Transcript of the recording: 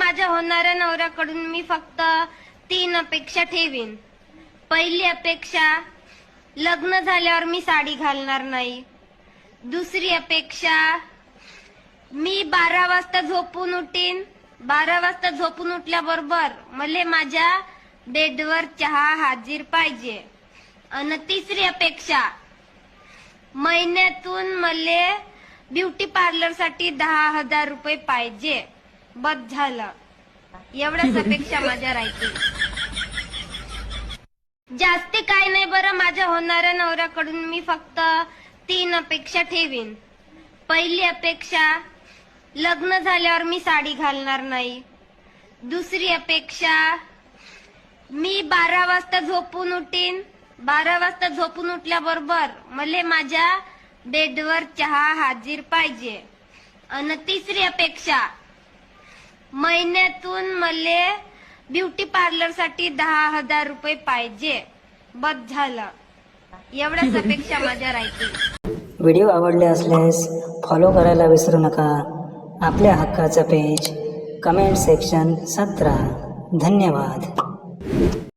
माझ्या होणाऱ्या नवऱ्याकडून मी फक्त 3 अपेक्षा ठेवीन. पहिली अपेक्षा, लग्न झाल्यावर मी साडी घालणार नाही. दुसरी अपेक्षा, मी 12 वाजता झोपून उठीन. 12 वाजता झोपून उठल्याबरोबर मला माझ्या बेडवर चहा हाजीर पाहिजे. आणि तिसरी अपेक्षा, महिन्यातून मला ब्युटी पार्लर साठी 10,000 रुपये पाहिजे. बस झालं. एवढ्याच अपेक्षा माझ्या राहतील. जास्ती काय नाही बरं. माझ्या होणाऱ्या नवऱ्याकडून मी फक्त 3 अपेक्षा ठेवीन. पहिली अपेक्षा, लग्न झाल्यावर मी साडी घालणार नाही. दुसरी अपेक्षा, मी 12 वाजता झोपून उठीन. 12 वाजता झोपून उठल्याबरोबर मला माझ्या बेडवर चहा हाजीर पाहिजे. आणि तिसरी अपेक्षा, महिन्यातून मला ब्युटी पार्लर साठी 10,000 रुपये पाहिजे. बस झालं. एवढ्याच अपेक्षा माझ्या राहतील. व्हिडिओ आवडले असल्यास फॉलो करायला विसरू नका. आपल्या हक्काचं पेज कमेंट सेक्शन 17. धन्यवाद.